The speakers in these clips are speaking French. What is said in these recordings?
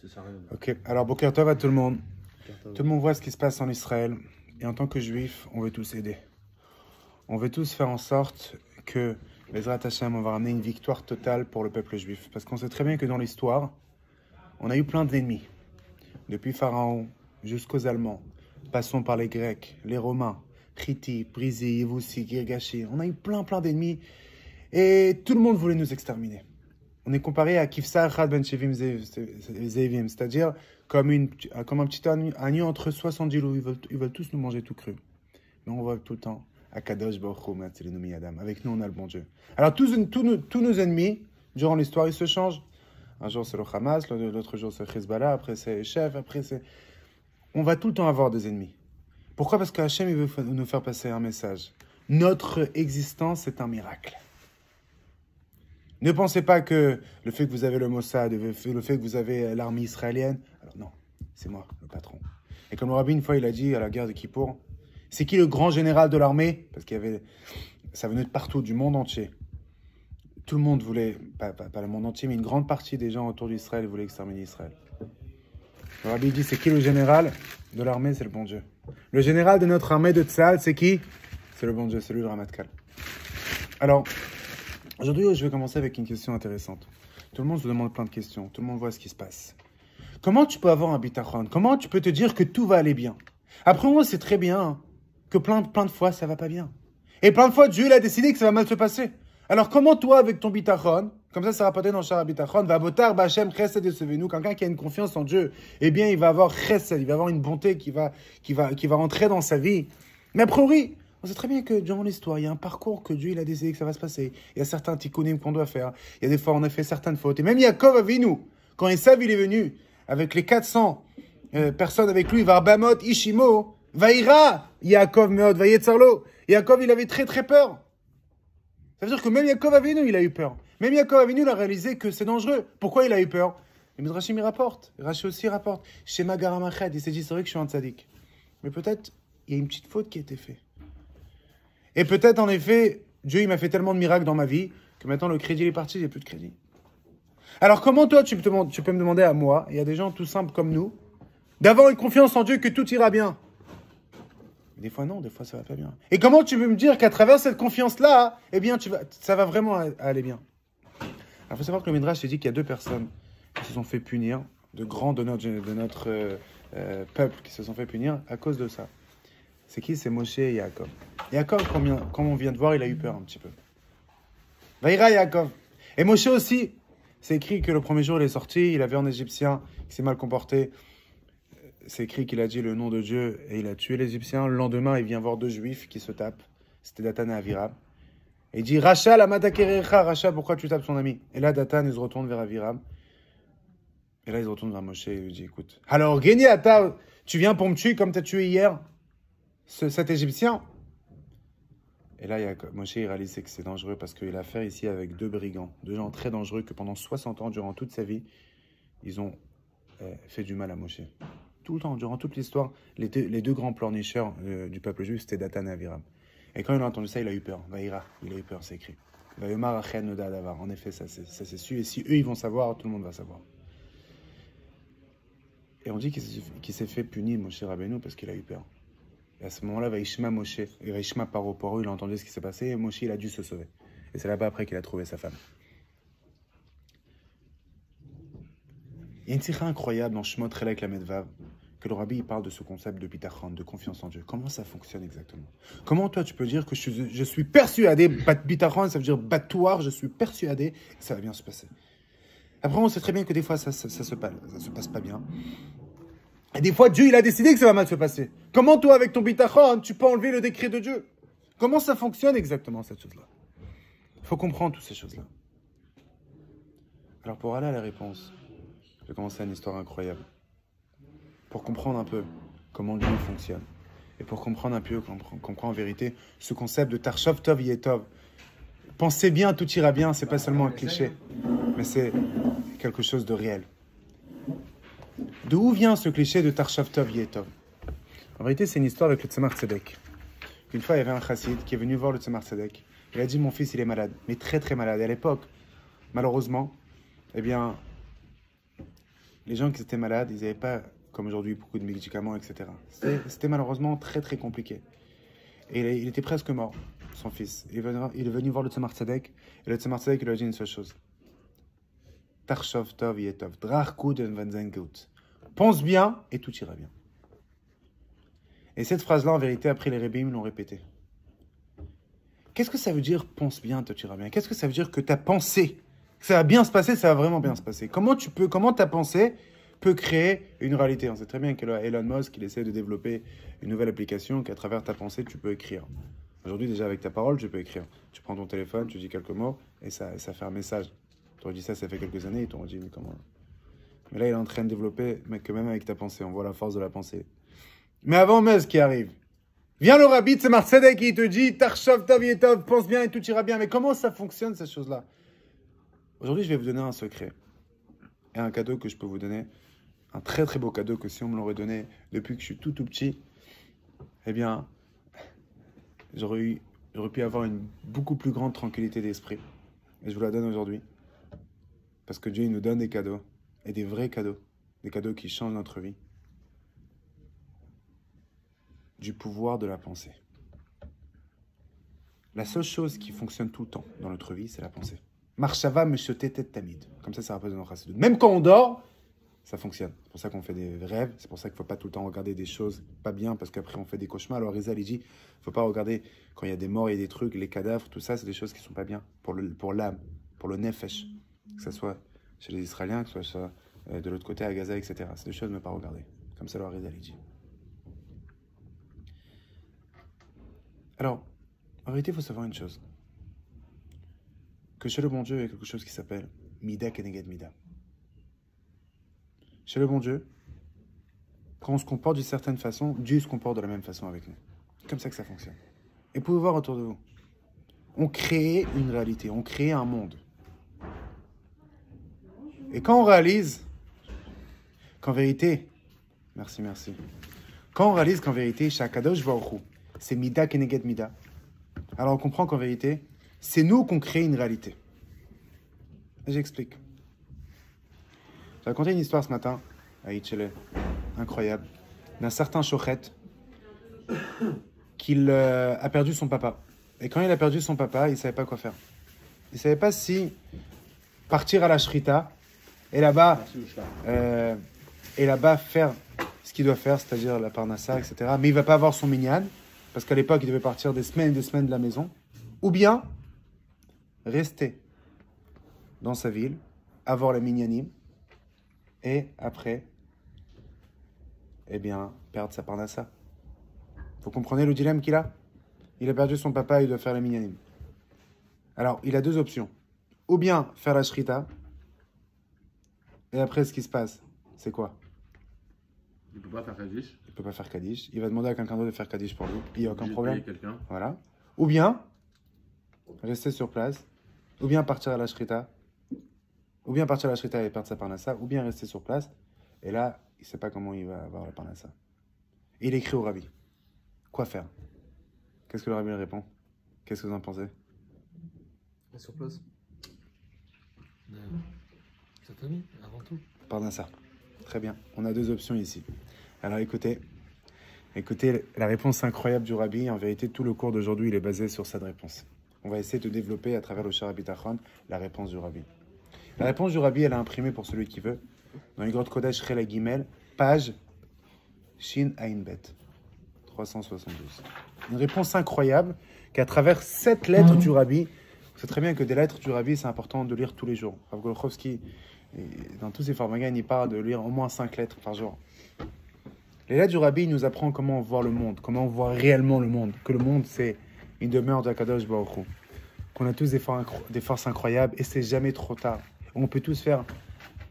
C'est ça, rien. Ok, alors Boker Tov à tout le monde. Tout le monde voit ce qui se passe en Israël. Et en tant que juif, on veut tous aider. On veut tous faire en sorte que Bezrat Hashem, on va ramener une victoire totale pour le peuple juif. Parce qu'on sait très bien que dans l'histoire, on a eu plein d'ennemis. Depuis Pharaon jusqu'aux Allemands. Passons par les Grecs, les Romains, Chiti, Brizi, Yévoussi, Girgashi. On a eu plein d'ennemis. Et tout le monde voulait nous exterminer. On est comparé à Kifsar Chad Ben Shevim Zevim, c'est-à-dire comme un petit agneau entre 70 loups. Ils veulent tous nous manger tout cru. Mais on voit tout le temps, Akadosh Baruch Hu Matzilenu Adam. Avec nous, on a le bon Dieu. Alors, tous nos ennemis, durant l'histoire, ils se changent. Un jour, c'est le Hamas, l'autre jour, c'est le Hezbollah, après, c'est les chefs, après, c'est... On va tout le temps avoir des ennemis. Pourquoi? Parce qu'Hachem, il veut nous faire passer un message. Notre existence est un miracle. Ne pensez pas que le fait que vous avez le Mossad, le fait que vous avez l'armée israélienne, alors non, c'est moi, le patron. Et comme le rabbi, une fois, il a dit à la guerre de Kippour, c'est qui le grand général de l'armée? Parce qu'il y avait, ça venait de partout, du monde entier. Tout le monde voulait, pas le monde entier, mais une grande partie des gens autour d'Israël voulaient exterminer Israël. Le rabbi dit, c'est qui le général de l'armée? C'est le bon Dieu. Le général de notre armée de Tzahal, c'est qui? C'est le bon Dieu, c'est lui le Ramatkal. Alors, aujourd'hui, je vais commencer avec une question intéressante. Tout le monde se demande plein de questions. Tout le monde voit ce qui se passe. Comment tu peux avoir un bitachon? Comment tu peux te dire que tout va aller bien? Après moi, c'est très bien que plein de fois, ça va pas bien. Et plein de fois, Dieu il a décidé que ça va mal se passer. Alors comment toi, avec ton bitachon, comme ça rapporté dans le Shara bitachon, va botar bachem chesed et quelqu'un qui a une confiance en Dieu, eh bien, il va avoir chesed, il va avoir une bonté qui va rentrer dans sa vie. Mais a priori, on sait très bien que durant l'histoire, il y a un parcours que Dieu il a décidé que ça va se passer. Il y a certains tikkunim qu'on doit faire. Il y a des fois, on a fait certaines fautes. Et même Yaakov Avinu, quand Esav il est venu, avec les 400 personnes avec lui, Varbamot, Ishimo, Vaïra, Yaakov Meod, Vayetzarlo. Yaakov, il avait très peur. Ça veut dire que même Yaakov Avinu, il a eu peur. Même Yaakov Avinu, il a réalisé que c'est dangereux. Pourquoi il a eu peur? Et Midrashim, il rapporte. Rashi aussi rapporte. Shema Garamached, il s'est dit, c'est vrai que je suis un tzaddik. Mais peut-être, il y a une petite faute qui a été faite. Et peut-être, en effet, Dieu, il m'a fait tellement de miracles dans ma vie que maintenant, le crédit est parti, il n'y a plus de crédit. Alors, comment toi, tu peux me demander à moi, il y a des gens tout simples comme nous, d'avoir une confiance en Dieu que tout ira bien? Des fois, non, des fois, ça va pas bien. Et comment tu peux me dire qu'à travers cette confiance-là, eh bien, ça va vraiment aller bien? Alors, il faut savoir que le Midrash dit qu'il y a deux personnes qui se sont fait punir, de grands de notre peuple qui se sont fait punir à cause de ça. C'est qui? C'est Moshe et Yaakov. Yaakov, comme on vient de voir, il a eu peur un petit peu. Vaïra Yaakov. Et Moshe aussi, c'est écrit que le premier jour, il est sorti, il avait un Égyptien qui s'est mal comporté. C'est écrit qu'il a dit le nom de Dieu et il a tué l'Égyptien. Le lendemain, il vient voir deux Juifs qui se tapent. C'était Datan et Aviram. Et il dit, Racha, la matakerecha, Racha, pourquoi tu tapes son ami? Et là, Datan, il se retourne vers Aviram. Et là, il se retourne vers Moshe et il lui dit, écoute, alors, Géni Ata, tu viens pour me tuer comme tu as tué hier cet Égyptien? Et là, Moshe, il réalise que c'est dangereux parce qu'il a affaire ici avec deux brigands, deux gens très dangereux que pendant 60 ans, durant toute sa vie, ils ont fait du mal à Moshe. Tout le temps, durant toute l'histoire, les deux grands pleurnicheurs du peuple juif, c'était Datan et Aviram. Et quand il a entendu ça, il a eu peur. Vaïra, il a eu peur, c'est écrit. Vayomar Achen Noda Davar. En effet, ça c'est su. Et si eux, ils vont savoir, tout le monde va savoir. Et on dit qu'il s'est fait punir, Moshe Rabbeinu, parce qu'il a eu peur. Et à ce moment-là, Vaishma Moshe, et Vaishma Paro, il a entendu ce qui s'est passé, et Moshe, il a dû se sauver. Et c'est là-bas après qu'il a trouvé sa femme. Il y a une sikha incroyable dans Shemot Chelek Lamed Vav, que le rabbi parle de ce concept de bitachon, de confiance en Dieu. Comment ça fonctionne exactement? Comment toi tu peux dire que je suis persuadé, bitachon, ça veut dire batouar, je suis persuadé que ça va bien se passer. Après, on sait très bien que des fois ça se passe pas bien. Et des fois, Dieu il a décidé que ça va mal se passer. Comment toi, avec ton bitachon, tu peux enlever le décret de Dieu? Comment ça fonctionne exactement cette chose-là? Il faut comprendre toutes ces choses-là. Alors pour aller à la réponse, je vais commencer une histoire incroyable. Pour comprendre un peu comment Dieu fonctionne. Et pour comprendre un peu, comprendre en vérité ce concept de Tarshov Tov Yetov. Pensez bien, tout ira bien, c'est pas seulement un cliché, mais c'est quelque chose de réel. D'où vient ce cliché de Tarshov Tov Yetov? En vérité, c'est une histoire avec le Tzemar Tzedek. Une fois, il y avait un chassid qui est venu voir le Tzemar Tzedek. Il a dit, mon fils, il est malade, mais très malade. Et à l'époque, malheureusement, eh bien, les gens qui étaient malades, ils n'avaient pas, comme aujourd'hui, beaucoup de médicaments, etc. C'était malheureusement très très compliqué. Et il était presque mort, son fils. Il est venu voir le Tzemar Tzedek, et le Tzemar Tzedek lui a dit une seule chose. Tarshov tov yetov, drach kuden vanzen gut. Pense bien et tout ira bien. Et cette phrase-là, en vérité, après les Rebbeim l'ont répétée. Qu'est-ce que ça veut dire pense bien, tout ira bien? Qu'est-ce que ça veut dire que ta pensée, que ça va bien se passer, ça va vraiment bien se passer? Comment ta pensée peut créer une réalité? On sait très bien que Elon Musk, il essaie de développer une nouvelle application qu'à travers ta pensée, tu peux écrire. Aujourd'hui, déjà avec ta parole, tu peux écrire. Tu prends ton téléphone, tu dis quelques mots et ça fait un message. Tu aurais dit ça fait quelques années, ils t'auraient dit mais comment? Mais là, il est en train de développer, mais que même avec ta pensée, on voit la force de la pensée. Mais avant Musk qui arrive, vient le rabbi de Tzemar Tzedek qui te dit Tarshov tov yetov, pense bien et tout ira bien. Mais comment ça fonctionne ces choses-là? Aujourd'hui, je vais vous donner un secret et un cadeau que je peux vous donner. Un très très beau cadeau que si on me l'aurait donné depuis que je suis tout petit, eh bien, j'aurais pu avoir une beaucoup plus grande tranquillité d'esprit. Et je vous la donne aujourd'hui. Parce que Dieu il nous donne des cadeaux, et des vrais cadeaux, des cadeaux qui changent notre vie. Du pouvoir de la pensée. La seule chose qui fonctionne tout le temps dans notre vie, c'est la pensée. Marshava meshotet tamid. Comme ça représente notre chassidut. Même quand on dort, ça fonctionne. C'est pour ça qu'on fait des rêves. C'est pour ça qu'il ne faut pas tout le temps regarder des choses pas bien, parce qu'après on fait des cauchemars. Alors Rizal, il dit, il ne faut pas regarder quand il y a des morts et des trucs, les cadavres, tout ça, c'est des choses qui ne sont pas bien pour l'âme, pour le nefesh. Que ce soit chez les Israéliens, que ce soit de l'autre côté à Gaza, etc. C'est des choses à ne pas regarder. Comme ça, alors Rizal, il dit. Alors, en réalité, il faut savoir une chose. Que chez le bon Dieu, il y a quelque chose qui s'appelle Mida Keneged Mida. Chez le bon Dieu, quand on se comporte d'une certaine façon, Dieu se comporte de la même façon avec nous. C'est comme ça que ça fonctionne. Et vous pouvez voir autour de vous. On crée une réalité, on crée un monde. Et quand on réalise qu'en vérité, merci, quand on réalise qu'en vérité, Shakadosh Baruch Hu, c'est Mida Keneged Mida, alors on comprend qu'en vérité, c'est nous qu'on crée une réalité. Et j'explique. J'ai raconté une histoire ce matin à Itchele, incroyable, d'un certain Shochet qui a perdu son papa. Et quand il a perdu son papa, il ne savait pas quoi faire. Il ne savait pas si partir à la Shrita et là-bas faire ce qu'il doit faire, c'est-à-dire la parnassa, etc. Mais il ne va pas avoir son minyan, parce qu'à l'époque, il devait partir des semaines et des semaines de la maison. Ou bien rester dans sa ville, avoir le minyanim, et après, eh bien, perdre sa parnassa. Vous comprenez le dilemme qu'il a? Il a perdu son papa et il doit faire le minyanim. Alors, il a deux options. Ou bien faire la shrita, et après, ce qui se passe, c'est quoi? Il ne peut pas faire Kaddish. Il ne peut pas faire Kaddish. Il va demander à quelqu'un d'autre de faire Kaddish pour lui. Il n'y a aucun problème. Voilà. Ou bien rester sur place, ou bien partir à la shrita, ou bien partir à la shrita et perdre sa parnassa, ou bien rester sur place. Et là, il ne sait pas comment il va avoir la parnassa. Et il écrit au rabbi. Quoi faire? Qu'est-ce que le rabbi lui répond? Qu'est-ce que vous en pensez? Sur place. Sa famille, avant tout. Parnassa. Très bien. On a deux options ici. Alors écoutez, la réponse incroyable du rabbi. En vérité, tout le cours d'aujourd'hui, il est basé sur cette réponse. On va essayer de développer à travers le Shara Bitachon la réponse du rabbi. La réponse du rabbi, elle a imprimé pour celui qui veut dans les grottes Kodesh Rela Gimel, page Shin Ain Bet 372. Une réponse incroyable qu'à travers 7 lettres du rabbi, vous savez très bien que des lettres du rabbi, c'est important de lire tous les jours. Rav Golchowski, dans tous ses formagas, il parle de lire au moins 5 lettres par jour. Les lettres du rabbi nous apprend comment voir le monde, comment on voit réellement le monde, que le monde c'est une demeure d'Akadosh Baruch Hu, qu'on a tous des forces incroyables et c'est jamais trop tard. On peut tous faire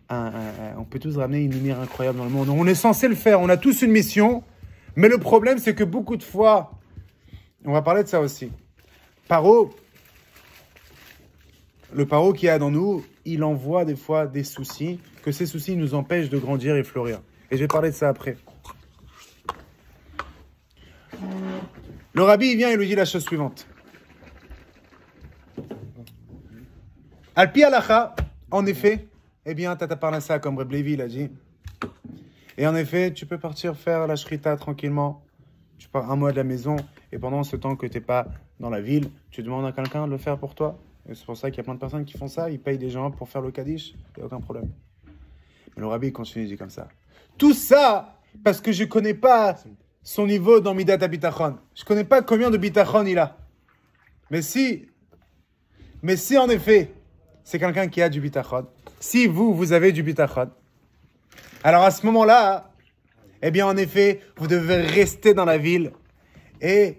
on peut tous ramener une lumière incroyable dans le monde. On est censé le faire, on a tous une mission, mais le problème c'est que beaucoup de fois, on va parler de ça aussi. Le paro qu'il y a dans nous, il envoie des fois des soucis, que ces soucis nous empêchent de grandir et fleurir. Et je vais parler de ça après. Le rabbi, il vient et lui dit la chose suivante. Alpi halacha, en effet, eh bien, Tata Parnassa, comme Reb Levi l'a dit, Et en effet, tu peux partir faire la shrita tranquillement. Tu pars un mois de la maison et pendant ce temps que tu n'es pas dans la ville, tu demandes à quelqu'un de le faire pour toi. Et c'est pour ça qu'il y a plein de personnes qui font ça. Ils payent des gens pour faire le kaddish. Il n'y a aucun problème. Mais le rabbi continue, il dit comme ça. Tout ça parce que je ne connais pas son niveau dans Midat HaBitachon. Je ne connais pas combien de bitachon il a. Mais si en effet, c'est quelqu'un qui a du bitachon, si vous avez du bitachon, alors à ce moment-là, eh bien en effet, vous devez rester dans la ville et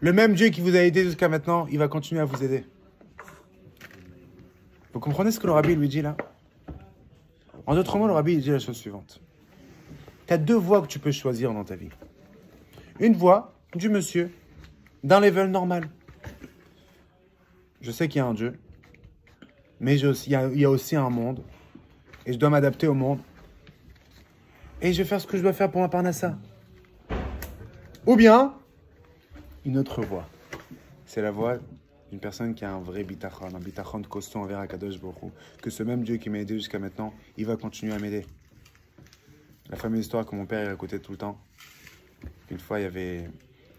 le même Dieu qui vous a aidé jusqu'à maintenant, il va continuer à vous aider. Vous comprenez ce que le rabbi lui dit là? En d'autres mots, le rabbi il dit la chose suivante. Tu as deux voies que tu peux choisir dans ta vie. Une voie du monsieur d'un level normal. Je sais qu'il y a un Dieu, mais il y a aussi un monde et je dois m'adapter au monde. Et je vais faire ce que je dois faire pour ma parnassa. Ou bien, une autre voie. C'est la voie d'une personne qui a un vrai bitachon, un bitachon costaud envers Akadosh Baruch Hu, que ce même Dieu qui m'a aidé jusqu'à maintenant, il va continuer à m'aider. La fameuse histoire que mon père il racontait tout le temps. Une fois, il y avait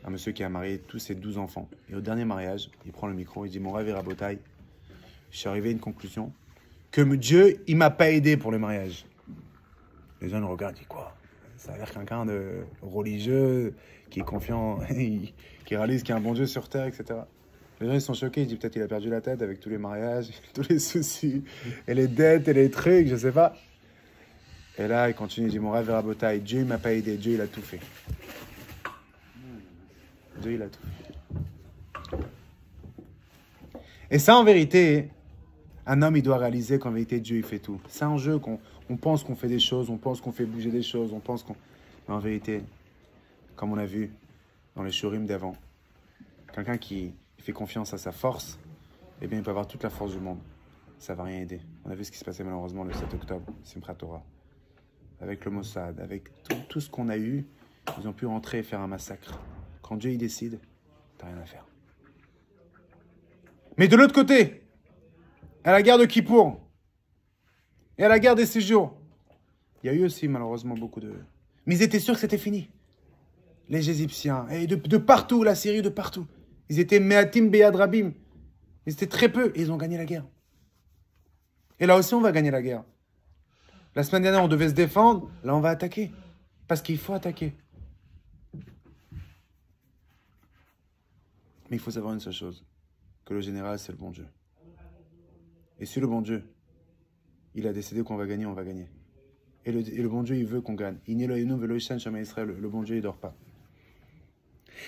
un monsieur qui a marié tous ses 12 enfants. Et au dernier mariage, il prend le micro, il dit « Mon rêve est rabotaille. Je suis arrivé à une conclusion que Dieu, il m'a pas aidé pour le mariage. » Les gens le regardent, ils disent quoi? Ça a l'air quelqu'un de religieux, qui est confiant, qui réalise qu'il y a un bon Dieu sur terre, etc. Les gens ils sont choqués, ils disent peut-être qu'il a perdu la tête avec tous les mariages, tous les soucis, et les dettes, et les trucs, je sais pas. Et là, il continue, il dit mon rêve est rabotaille, Dieu il m'a pas aidé, Dieu il a tout fait. Dieu il a tout fait. Et ça en vérité, un homme il doit réaliser qu'en vérité Dieu il fait tout. C'est un jeu qu'on pense qu'on fait des choses, on pense qu'on fait bouger des choses, on pense qu'on... Mais en vérité, comme on a vu dans les shurim d'avant, quelqu'un qui fait confiance à sa force, eh bien il peut avoir toute la force du monde. Ça va rien aider. On a vu ce qui se passait malheureusement le 7 octobre, Simchat Torah. Avec le Mossad, avec tout ce qu'on a eu, ils ont pu rentrer et faire un massacre. Quand Dieu il décide, t'as rien à faire. Mais de l'autre côté, à la guerre de Kippour et à la guerre des séjours, il y a eu aussi malheureusement beaucoup de... Mais ils étaient sûrs que c'était fini. Les Égyptiens, et de partout, la Syrie, de partout. Ils étaient Me'atim Beyad Rabim. Ils étaient très peu et ils ont gagné la guerre. Et là aussi, on va gagner la guerre. La semaine dernière, on devait se défendre. Là, on va attaquer. Parce qu'il faut attaquer. Mais il faut savoir une seule chose. Que le général, c'est le bon Dieu. Et si le bon Dieu, il a décidé qu'on va gagner, on va gagner. Et le bon Dieu, il veut qu'on gagne. Le bon Dieu, il ne dort pas.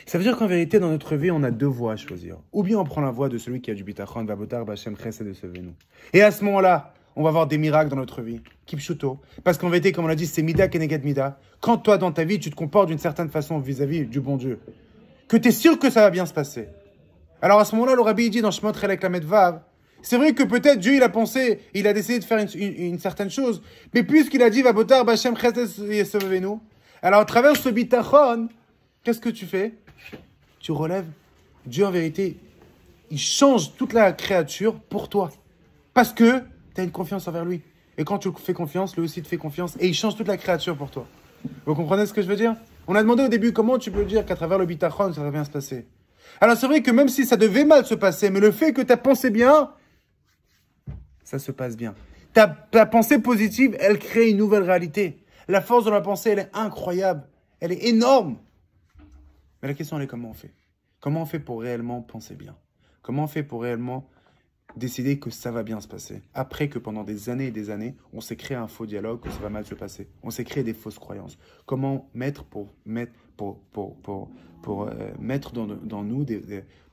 Ça veut dire qu'en vérité, dans notre vie, on a deux voies à choisir. Ou bien on prend la voie de celui qui a du bitachon, Vabotar, Bachem, Chesed et Sevenu. Et à ce moment-là, on va avoir des miracles dans notre vie. Kipchuto. Parce qu'en vérité, comme on l'a dit, c'est Mida Keneget Mida. Quand toi, dans ta vie, tu te comportes d'une certaine façon vis-à-vis du bon Dieu, que tu es sûr que ça va bien se passer. Alors à ce moment-là, le Rabbi dit dans Shemot Chelek Lamed Vav, c'est vrai que peut-être Dieu, il a pensé, il a décidé de faire une certaine chose, mais puisqu'il a dit Vabotar, Bachem, Chesed et Sevenu, alors à travers ce bitachon, qu'est-ce que tu fais? Tu relèves. Dieu, en vérité, il change toute la créature pour toi. Parce que tu as une confiance envers lui. Et quand tu fais confiance, lui aussi te fait confiance. Et il change toute la créature pour toi. Vous comprenez ce que je veux dire? On a demandé au début comment tu peux dire qu'à travers le bitachon, ça va bien se passer. Alors c'est vrai que même si ça devait mal se passer, mais le fait que tu as pensé bien, ça se passe bien. Ta pensée positive, elle crée une nouvelle réalité. La force de la pensée, elle est incroyable. Elle est énorme. Mais la question, elle est comment on fait? Comment on fait pour réellement penser bien? Comment on fait pour réellement décider que ça va bien se passer? Après que pendant des années et des années, on s'est créé un faux dialogue, que ça va mal se passer. On s'est créé des fausses croyances. Comment mettre mettre dans nous,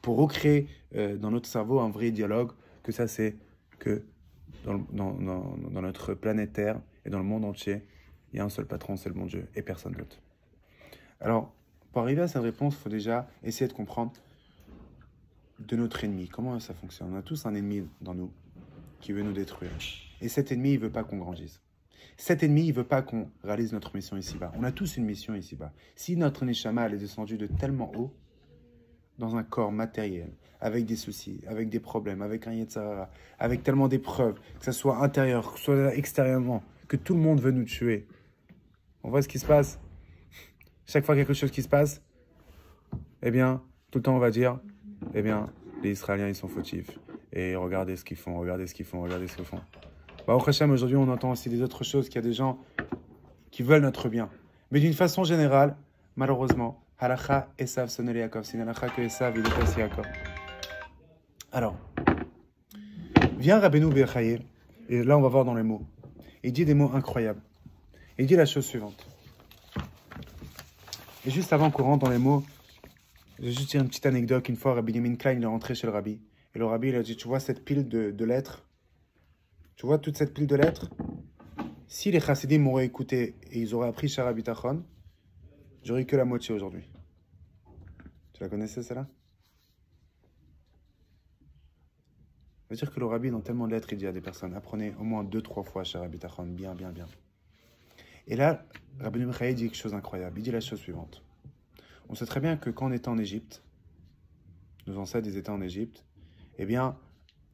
pour recréer dans notre cerveau un vrai dialogue, que ça c'est que dans notre planète Terre et dans le monde entier, il y a un seul patron, c'est le bon Dieu, et personne d'autre. Alors, pour arriver à cette réponse, il faut déjà essayer de comprendre de notre ennemi. Comment ça fonctionne? On a tous un ennemi dans nous qui veut nous détruire. Et cet ennemi, il ne veut pas qu'on grandisse. Cet ennemi, il ne veut pas qu'on réalise notre mission ici-bas. On a tous une mission ici-bas. Si notre neshama elle est descendue de tellement haut, dans un corps matériel, avec des soucis, avec des problèmes, avec un yetzara, avec tellement d'épreuves, que ce soit intérieur, que ce soit extérieurement, que tout le monde veut nous tuer, On voit ce qui se passe. Chaque fois quelque chose qui se passe, eh bien, tout le temps on va dire, eh bien, les Israéliens ils sont fautifs. Et regardez ce qu'ils font, regardez ce qu'ils font, regardez ce qu'ils font. Au Hashem, aujourd'hui on entend aussi des autres choses, qu'il y a des gens qui veulent notre bien. Mais d'une façon générale, malheureusement, Halakha, Esav, sonne les Yaakov. C'est une halakha que Esav, il dépasse Yaakov. Alors, vient Rabbeinu Bechaye, et là on va voir dans les mots. Il dit des mots incroyables. Il dit la chose suivante. Et juste avant qu'on rentre dans les mots, je vais juste dire une petite anecdote. Une fois, Rabbi Yamin Klein il est rentré chez le Rabbi. Et le Rabbi il a dit, tu vois cette pile de lettres? Tu vois toute cette pile de lettres? Si les chassidim m'auraient écouté et ils auraient appris Shara Bitachon, j'aurais eu que la moitié aujourd'hui. Tu la connaissais celle-là? Ça veut dire que le Rabbi, dans tellement de lettres, il dit à des personnes, apprenez au moins 2-3 fois Shara Bitachon, bien, bien, bien. Et là, Rabbi Michael dit quelque chose d'incroyable. Il dit la chose suivante. On sait très bien que quand on était en Égypte, nos ancêtres, ils étaient en Égypte, eh bien,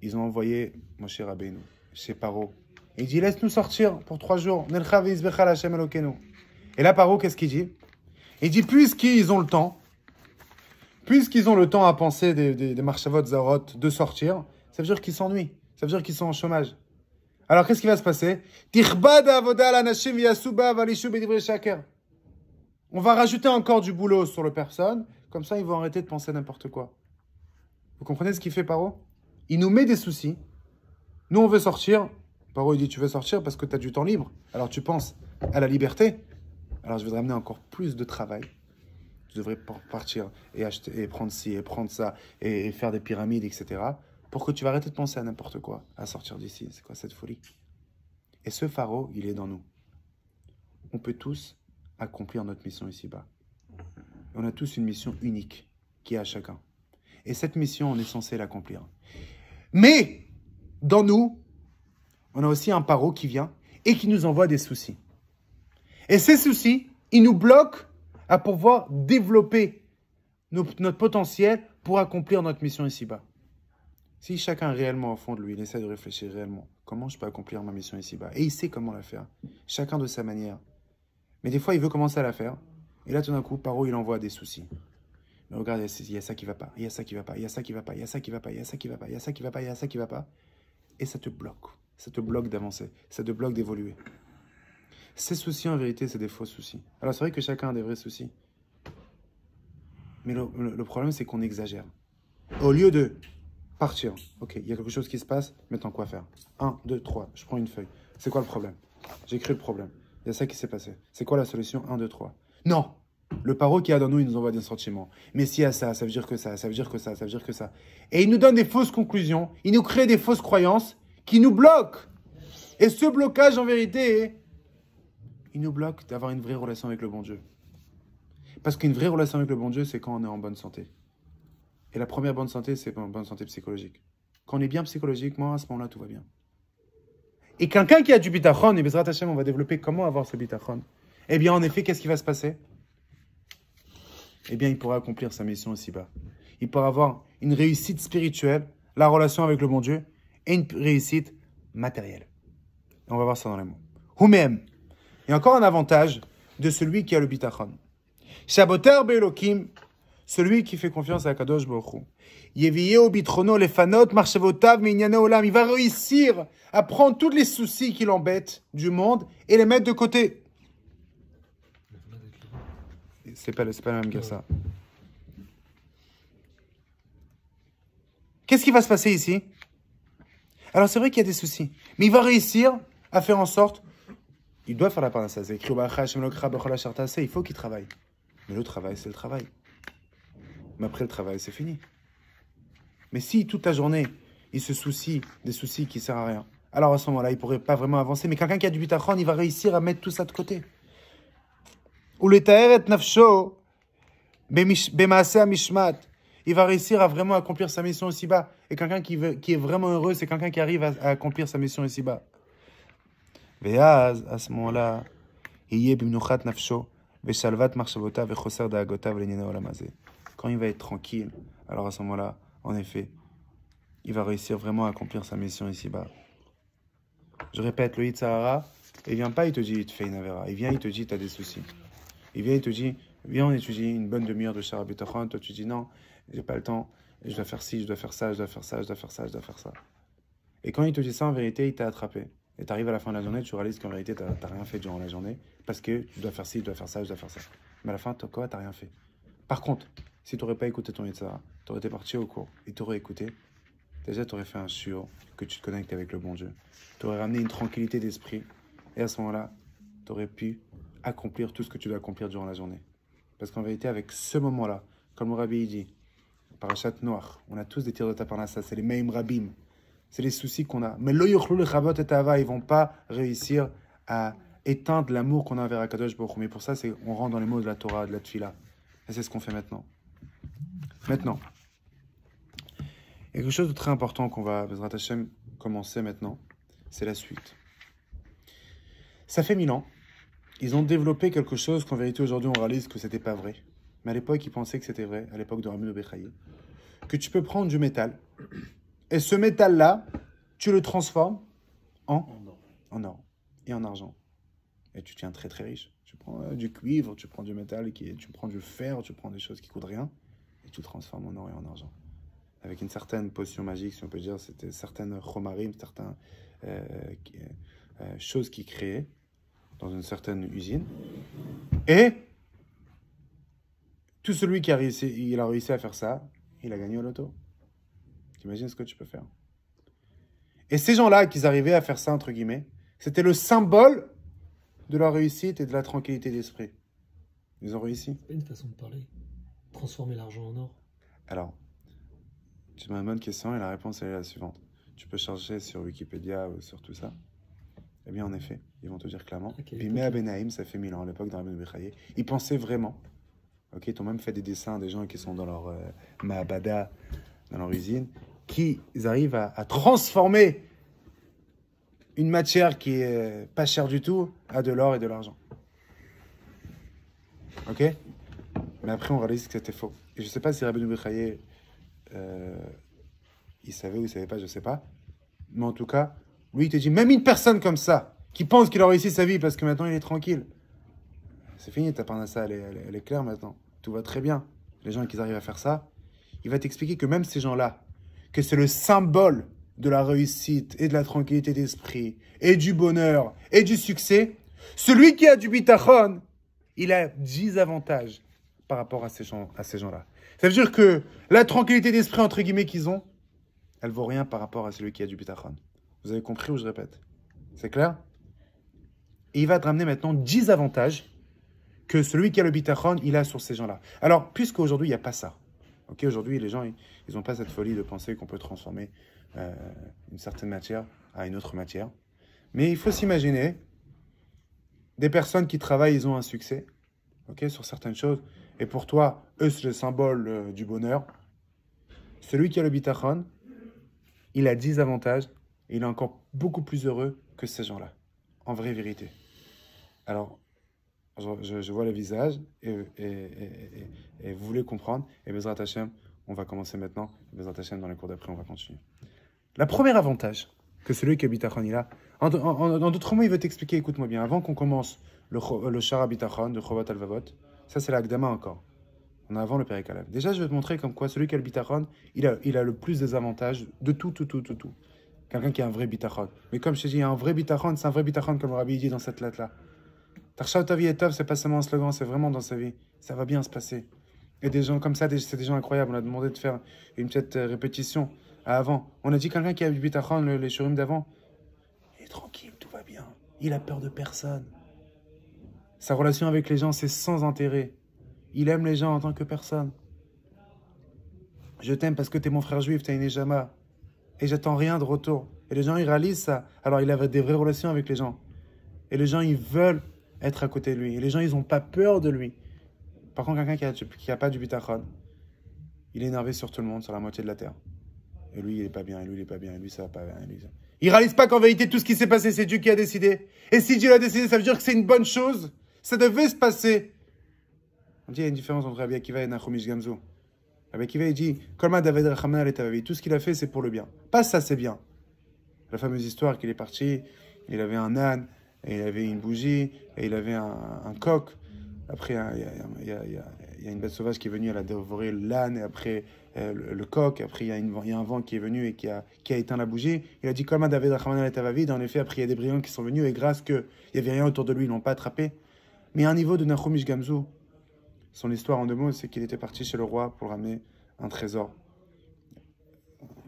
ils ont envoyé Moshe Rabbeinu chez Paro. Et il dit, laisse-nous sortir pour 3 jours. Et là, Paro, qu'est-ce qu'il dit? Il dit, puisqu'ils ont le temps à penser des marchavot zarot de sortir, ça veut dire qu'ils s'ennuient. Ça veut dire qu'ils sont en chômage. Alors, qu'est-ce qui va se passer? On va rajouter encore du boulot sur le personne, comme ça, ils vont arrêter de penser n'importe quoi. Vous comprenez ce qu'il fait, Paro? Il nous met des soucis. Nous, on veut sortir. Paro, il dit, tu veux sortir parce que tu as du temps libre. Alors, tu penses à la liberté. Alors, je vais te ramener encore plus de travail. Tu devrais partir et acheter, et prendre ci, et prendre ça, et faire des pyramides, etc. Pour que tu vas arrêter de penser à n'importe quoi, à sortir d'ici. C'est quoi cette folie? Et ce pharaon, il est dans nous. On peut tous accomplir notre mission ici-bas. On a tous une mission unique qui est à chacun. Et cette mission, on est censé l'accomplir. Mais, dans nous, on a aussi un paro qui vient et qui nous envoie des soucis. Et ces soucis, ils nous bloquent à pouvoir développer notre potentiel pour accomplir notre mission ici-bas. Si chacun réellement au fond de lui, il essaie de réfléchir réellement, comment je peux accomplir ma mission ici-bas? Et il sait comment la faire, chacun de sa manière. Mais des fois, il veut commencer à la faire. Et là, tout d'un coup, Paro, il envoie des soucis. Mais regarde, il y a ça qui va pas, il y a ça qui va pas, il y a ça qui va pas, il y a ça qui va pas, il y a ça qui va pas, il y a ça qui va pas, il y a ça qui va pas. Et ça te bloque. Ça te bloque d'avancer. Ça te bloque d'évoluer. Ces soucis, en vérité, c'est des faux soucis. Alors, c'est vrai que chacun a des vrais soucis. Mais le problème, c'est qu'on exagère. Au lieu de partir, ok, il y a quelque chose qui se passe, maintenant quoi faire? 1, 2, 3, je prends une feuille. C'est quoi le problème? J'écris le problème. Il y a ça qui s'est passé. C'est quoi la solution? 1, 2, 3. Non! Le paro qui a dans nous, il nous envoie des sentiments. Mais s'il y a ça, ça veut dire que ça, ça veut dire que ça, ça veut dire que ça. Et il nous donne des fausses conclusions, il nous crée des fausses croyances qui nous bloquent. Et ce blocage, en vérité, il nous bloque d'avoir une vraie relation avec le bon Dieu. Parce qu'une vraie relation avec le bon Dieu, c'est quand on est en bonne santé. Et la première bonne santé, c'est une bonne santé psychologique. Quand on est bien psychologiquement, à ce moment-là, tout va bien. Et quelqu'un qui a du bitachon, et Bezrat Hashem, on va développer comment avoir ce bitachon. Eh bien, en effet, qu'est-ce qui va se passer? Eh bien, il pourra accomplir sa mission ici-bas. Il pourra avoir une réussite spirituelle, la relation avec le bon Dieu, et une réussite matérielle. Et on va voir ça dans les mots. Humem. Il y a encore un avantage de celui qui a le bitachon. Shaboter be'elokim, celui qui fait confiance à Kadosh Baruch Hu. Yeviye bitrono lefanot marchevotav minyane olam. Il va réussir à prendre tous les soucis qui l'embêtent du monde et les mettre de côté. C'est pas la même que ça. Qu'est-ce qui va se passer ici? Alors c'est vrai qu'il y a des soucis, mais il va réussir à faire en sorte. Il doit faire la part de ça. C'est écrit au il faut qu'il travaille. Mais le travail, c'est le travail. Mais après le travail, c'est fini. Mais si toute la journée, il se soucie des soucis qui ne servent à rien, alors à ce moment-là, il ne pourrait pas vraiment avancer. Mais quelqu'un qui a du bitachon, il va réussir à mettre tout ça de côté. Ou le ta'eret nafsho, bemaaseh mishmat. Il va réussir à vraiment accomplir sa mission ici-bas. Et quelqu'un qui est vraiment heureux, c'est quelqu'un qui arrive à accomplir sa mission ici-bas. Ve'az, à ce moment-là, yeh bimnuchat nafsho, ve'shalvat marshavotav ve'choser da'agotav l'enyene olam hazeh. Quand il va être tranquille, alors à ce moment-là, en effet, il va réussir vraiment à accomplir sa mission ici-bas. Je répète, le Yitzhara, Et il vient pas, il te dit, il te fait une avéra. Il vient, il te dit, tu as des soucis. Il vient, il te dit, viens, on étudie une bonne demi-heure de Shara Bitachon. Toi, tu dis, non, j'ai pas le temps. Je dois faire ci, je dois faire ça, je dois faire ça, je dois faire ça, je dois faire ça. Et quand il te dit ça, en vérité, il t'a attrapé. Et tu arrives à la fin de la journée, tu réalises qu'en vérité, tu n'as rien fait durant la journée. Parce que tu dois faire ci, tu dois faire ça, je dois faire ça. Mais à la fin, tu n'as rien fait. Par contre, si tu n'aurais pas écouté ton Yetzara, tu aurais été parti au cours et tu aurais écouté. Déjà, tu aurais fait un shiur, que tu te connectes avec le bon Dieu. Tu aurais ramené une tranquillité d'esprit. Et à ce moment-là, tu aurais pu accomplir tout ce que tu dois accomplir durant la journée. Parce qu'en vérité, avec ce moment-là, comme le Rabbi dit, Parashat Noach, on a tous des tirs de Taparnassa, c'est les Meim Rabim. C'est les soucis qu'on a. Mais lo yochlu lechavot et ava, ils vont pas réussir à éteindre l'amour qu'on a envers Akadosh Baruch Hu. Mais pour ça, on rentre dans les mots de la Torah, de la Tfila. Et c'est ce qu'on fait maintenant. Maintenant, il y a quelque chose de très important qu'on va, Bezrat Hashem, commencer maintenant. C'est la suite. Ça fait 1000 ans. Ils ont développé quelque chose qu'en vérité, aujourd'hui, on réalise que c'était pas vrai. Mais à l'époque, ils pensaient que c'était vrai, à l'époque de Rabbeinu Bechaye, que tu peux prendre du métal, et ce métal-là, tu le transformes en or et en argent. Et tu deviens très très riche. Tu prends du cuivre, tu prends du métal, tu prends du fer, tu prends des choses qui coûtent rien, et tu le transformes en or et en argent. Avec une certaine potion magique, si on peut dire, c'était certaines chomarim, certaines choses qui créaient dans une certaine usine. Et tout celui qui a réussi à faire ça, il a gagné au loto. T'imagines ce que tu peux faire. Et ces gens-là, qui arrivaient à faire ça, entre guillemets, c'était le symbole de la réussite et de la tranquillité d'esprit. Ils ont réussi. C'est pas une façon de parler. Transformer l'argent en or. Alors, tu m'as une bonne question et la réponse est la suivante. Tu peux chercher sur Wikipédia ou sur tout ça. Eh bien, en effet, ils vont te dire clairement. Bimea Benaïm, ça fait 1000 ans, à l'époque de Rabbeinu Bechaye. Ils pensaient vraiment. Ok, ils ont même fait des dessins des gens qui sont dans leur Mahabada, dans leur usine, qui arrivent à transformer une matière qui est pas chère du tout à de l'or et de l'argent. Ok? Mais après, on réalise que c'était faux. Et je ne sais pas si Rabbeinu Bechaye, il savait ou il ne savait pas, je ne sais pas. Mais en tout cas, lui, il te dit, même une personne comme ça, qui pense qu'il a réussi sa vie parce que maintenant il est tranquille, c'est fini, ta parnassa, elle est claire maintenant. Tout va très bien. Les gens qui arrivent à faire ça, il va t'expliquer que même ces gens-là, que c'est le symbole de la réussite et de la tranquillité d'esprit et du bonheur et du succès, celui qui a du bitachon, il a 10 avantages par rapport à ces gens-là. Ça veut dire que la tranquillité d'esprit, entre guillemets, qu'ils ont, elle vaut rien par rapport à celui qui a du bitachon. Vous avez compris ou je répète? C'est clair? Et il va te ramener maintenant 10 avantages que celui qui a le bitachon, il a sur ces gens-là. Alors, puisqu'aujourd'hui, il n'y a pas ça. Ok, aujourd'hui, les gens, ils n'ont pas cette folie de penser qu'on peut transformer une certaine matière à une autre matière. Mais il faut s'imaginer des personnes qui travaillent, ils ont un succès, ok, sur certaines choses. Et pour toi, eux, c'est le symbole du bonheur. Celui qui a le bitachon, il a 10 avantages et il est encore beaucoup plus heureux que ces gens-là. En vraie vérité. Alors, je vois le visage et vous voulez comprendre. Et Bezrat Hashem, on va commencer maintenant. Bezrat Hashem, dans les cours d'après, on va continuer. Le premier avantage que celui qui a bitachon, il a, en d'autres mots, il veut t'expliquer, écoute-moi bien, avant qu'on commence le Shara Bitachon de Chovat Alvavot, ça c'est l'Akdama encore. On a avant le Perek Alev. Déjà, je vais te montrer comme quoi celui qui a le bitachon, il a le plus des avantages de tout. Quelqu'un qui a un vrai bitachon. Mais comme je t'ai dit, un vrai bitachon, c'est un vrai bitachon comme le Rabbi dit dans cette lettre-là. Tarshav ta vie est tov, c'est pas seulement un slogan, c'est vraiment dans sa vie. Ça va bien se passer. Et des gens comme ça, c'est des gens incroyables. On a demandé de faire une petite répétition avant. On a dit quelqu'un qui a du bitachon, les shurim d'avant, il est tranquille, tout va bien. Il a peur de personne. Sa relation avec les gens, c'est sans intérêt. Il aime les gens en tant que personne. Je t'aime parce que tu es mon frère juif, tu es une Nejama. Et j'attends rien de retour. Et les gens, ils réalisent ça. Alors, il avait des vraies relations avec les gens. Et les gens, ils veulent être à côté de lui. Et les gens, ils n'ont pas peur de lui. Par contre, quelqu'un qui n'a pas du bitachon, il est énervé sur tout le monde, sur la moitié de la terre. Et lui, il n'est pas bien. Et lui, il n'est pas bien. Et lui, ça va pas bien. Et lui, ça... Il ne réalise pas qu'en vérité, tout ce qui s'est passé, c'est Dieu qui a décidé. Et si Dieu l'a décidé, ça veut dire que c'est une bonne chose. Ça devait se passer. On dit, il y a une différence entre Rabbi Akiva et Nachum Ish Gamzu. Rabbi Akiva, il dit, Kolma David Rachamna al-Tavavi. Tout ce qu'il a fait, c'est pour le bien. Pas ça, c'est bien. La fameuse histoire qu'il est parti, il avait un âne, et il avait une bougie, et il avait un coq. Après, il y a une bête sauvage qui est venue, elle a dévoré l'âne, et après le coq. Après, il y a un vent qui est venu et qui a éteint la bougie. Il a dit, Kolma David Rachmanan et Tavavid. En effet, après, il y a des brillants qui sont venus, et grâce qu'il n'y avait rien autour de lui, ils ne l'ont pas attrapé. Mais à un niveau de Nachumish Gamzu, son histoire en 2 mots, c'est qu'il était parti chez le roi pour ramener un trésor.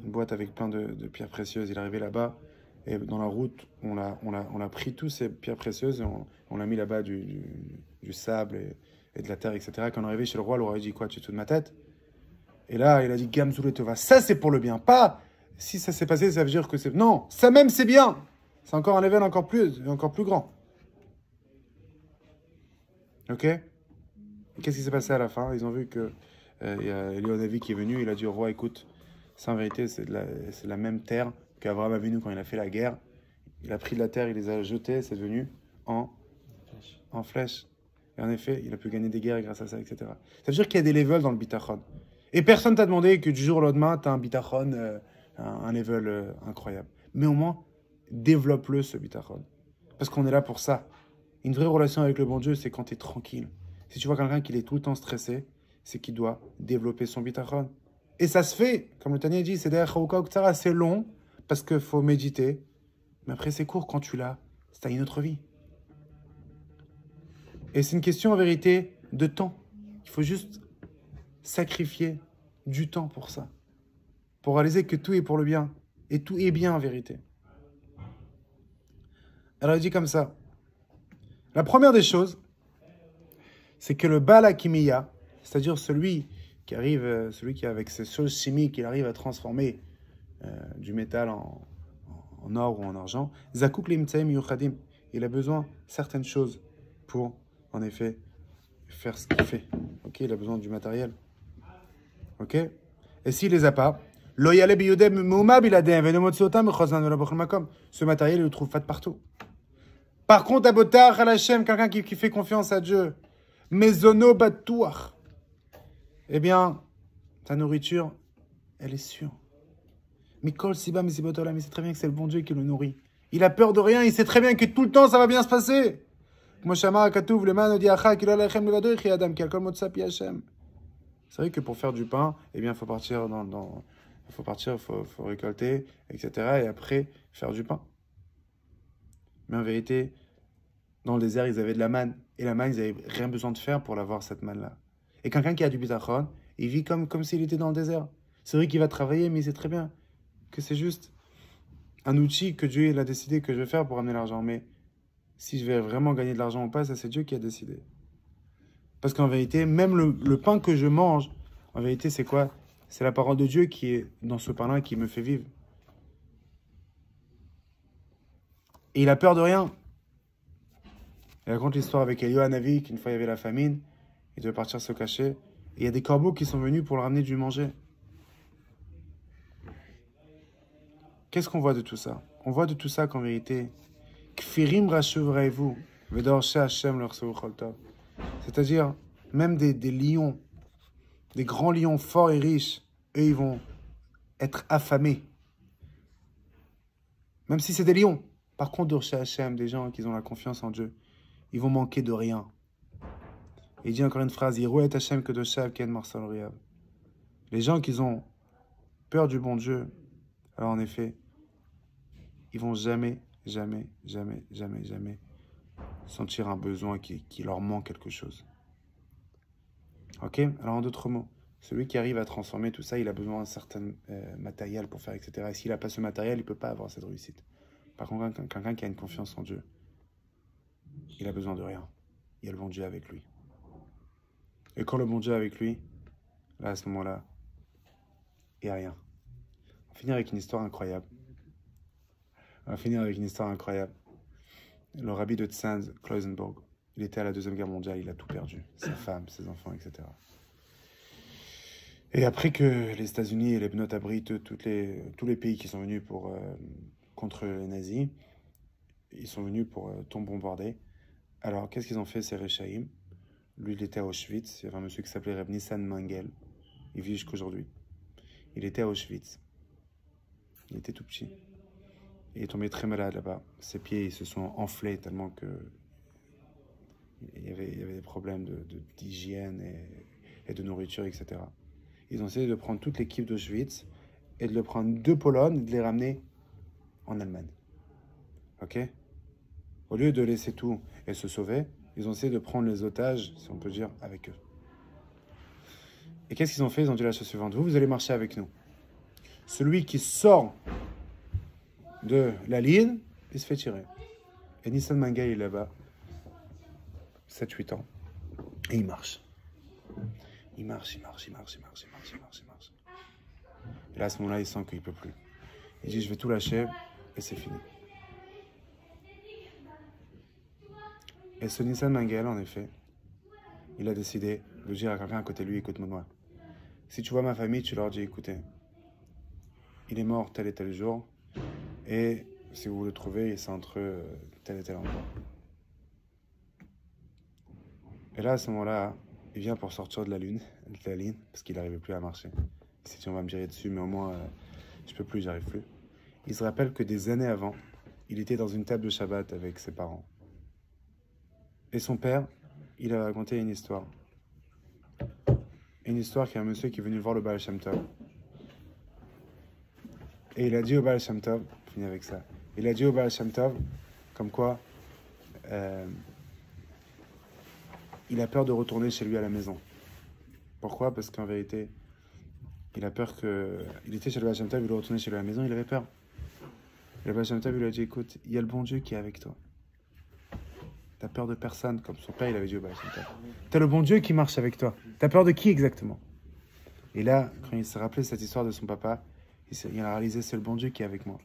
Une boîte avec plein de pierres précieuses. Il est arrivé là-bas, et dans la route, on a pris tous ces pierres précieuses, et on a mis là-bas du sable et de la terre, etc. Quand on est arrivé chez le roi a dit, quoi, tu te fous de ma tête? Et là, il a dit, Gamzu le Tova. Ça, c'est pour le bien. Pas, si ça s'est passé, ça veut dire que c'est... Non, ça même, c'est bien. C'est encore un level encore plus grand. Ok? Et qu'est-ce qui s'est passé à la fin? Ils ont vu que il y a Eliyahu qui est venu, il a dit au roi, écoute, ça en vérité, c'est la même terre qu'Abraham a venu quand il a fait la guerre. Il a pris de la terre, il les a jetés, c'est devenu en flèche. Et en effet, il a pu gagner des guerres grâce à ça, etc. Ça veut dire qu'il y a des levels dans le bitachon. Et personne t'a demandé que du jour au lendemain, tu as un bitachon, un level incroyable. Mais au moins, développe-le, ce bitachon. Parce qu'on est là pour ça. Une vraie relation avec le bon Dieu, c'est quand tu es tranquille. Si tu vois quelqu'un qui est tout le temps stressé, c'est qu'il doit développer son bitachon. Et ça se fait, comme le Tanya dit, c'est long, parce qu'il faut méditer. Mais après, c'est court quand tu l'as. C'est une autre vie. Et c'est une question, en vérité, de temps. Il faut juste sacrifier du temps pour ça. Pour réaliser que tout est pour le bien. Et tout est bien, en vérité. Alors, il dit comme ça. La première des choses, c'est que le Baal Hakimiya, c'est-à-dire celui qui arrive, celui qui avec ses choses chimiques, il arrive à transformer du métal en or ou en argent, Zakouk limtsaim yuchadim, il a besoin de certaines choses pour, en effet, faire ce qu'il fait. Ok, il a besoin du matériel. Ok. Et s'il les a pas, ce matériel, il le trouve pas de partout. Par contre, Abotar Halachem, quelqu'un qui fait confiance à Dieu, Mezono Batouach, eh bien, ta nourriture, elle est sûre. Mikol Siba Misibotola, mais c'est très bien que c'est le bon Dieu qui le nourrit. Il a peur de rien, il sait très bien que tout le temps ça va bien se passer. C'est vrai que pour faire du pain, eh bien, il faut partir faut récolter, etc. Et après, faire du pain. Mais en vérité, dans le désert, ils avaient de la manne. Et la manne, ils n'avaient rien besoin de faire pour l'avoir, cette manne-là. Et quelqu'un qui a du bitachon, il vit comme s'il était dans le désert. C'est vrai qu'il va travailler, mais il sait très bien que c'est juste un outil que Dieu il a décidé que je vais faire pour amener l'argent. Mais si je vais vraiment gagner de l'argent ou pas, ça c'est Dieu qui a décidé. Parce qu'en vérité, même le pain que je mange, en vérité, c'est quoi? C'est la parole de Dieu qui est dans ce pain-là qui me fait vivre. Et il a peur de rien. Il raconte l'histoire avec Eliyahu Navi, qu'une fois il y avait la famine, il devait partir se cacher. Et il y a des corbeaux qui sont venus pour le ramener du manger. Qu'est-ce qu'on voit de tout ça? On voit de tout ça qu'en vérité, c'est-à-dire, même des lions, des grands lions forts et riches, eux, ils vont être affamés. Même si c'est des lions. Par contre, Dorsha Hashem, des gens qui ont la confiance en Dieu, ils vont manquer de rien. Il dit encore une phrase, les gens qui ont peur du bon Dieu, alors en effet, ils vont jamais sentir un besoin qui leur manque quelque chose. Ok? Alors en d'autres mots, celui qui arrive à transformer tout ça, il a besoin d'un certain matériel pour faire, etc. Et s'il n'a pas ce matériel, il ne peut pas avoir cette réussite. Par contre, quelqu'un qui a une confiance en Dieu, il a besoin de rien. Il y a le bon Dieu avec lui. Et quand le bon Dieu est avec lui, là, à ce moment-là, il n'y a rien. On va finir avec une histoire incroyable. Le rabbi de Tzanz, Kloisenborg, il était à la Deuxième Guerre mondiale, il a tout perdu. Sa femme, ses enfants, etc. Et après que les États-Unis et les Bnot abritent tous les pays qui sont venus contre les nazis, ils sont venus pour tout bombarder. Alors, qu'est-ce qu'ils ont fait, ces Rechaïm? Lui, il était à Auschwitz. Il y avait un monsieur qui s'appelait Reb Nissan Mengel. Il vit jusqu'aujourd'hui. Il était à Auschwitz. Il était tout petit. Il est tombé très malade là-bas. Ses pieds ils se sont enflés tellement que il y avait des problèmes d'hygiène et de nourriture, etc. Ils ont essayé de prendre toute l'équipe d'Auschwitz et de le prendre de Pologne et de les ramener en Allemagne. Ok? Au lieu de laisser tout et se sauver, ils ont essayé de prendre les otages, si on peut dire, avec eux. Et qu'est-ce qu'ils ont fait? Ils ont dit la chose suivante. Vous allez marcher avec nous. Celui qui sort de la ligne, il se fait tirer. Et Nissan Mangal est là-bas, 7-8 ans. Et il marche. Il marche. Et là, à ce moment-là, il sent qu'il ne peut plus. Il dit, je vais tout lâcher et c'est fini. Et ce Nissan Mangal, en effet, il a décidé de dire à quelqu'un à côté de lui, écoute-moi, si tu vois ma famille, tu leur dis, écoutez, il est mort tel et tel jour, et si vous le trouvez, c'est entre tel et tel endroit. Et là, à ce moment-là, il vient pour sortir de la ligne, parce qu'il n'arrivait plus à marcher. Si tu vas me tirer dessus, mais au moins, je peux plus, j'arrive plus. Il se rappelle que des années avant, il était dans une table de Shabbat avec ses parents. Et son père, il a raconté une histoire. Une histoire qu'il y a un monsieur qui est venu voir le Baal Shem Tov. Et il a dit au Baal Shem Tov, fini avec ça, il a dit au Baal Shem Tov, comme quoi, il a peur de retourner chez lui à la maison. Pourquoi? Parce qu'en vérité, il a peur que... Il était chez le Baal Shem Tov, il doit retourner chez lui à la maison, il avait peur. Et le Baal Shem Tov, il lui a dit, écoute, il y a le bon Dieu qui est avec toi. T'as peur de personne, comme son père, il avait dit au Baal Shem Tov. T'as le bon Dieu qui marche avec toi. T'as peur de qui exactement? Et là, quand il s'est rappelé cette histoire de son papa, il a réalisé, c'est le bon Dieu qui est avec moi.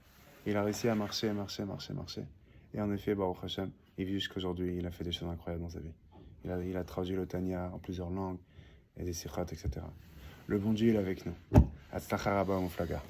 Et il a réussi à marcher. Et en effet, Baruch Hashem, il vit jusqu'à aujourd'hui, il a fait des choses incroyables dans sa vie. Il a traduit le Tanya en plusieurs langues, et des sikhot, etc. Le bon Dieu, il est avec nous. Atzlacha Rabba Muflaga.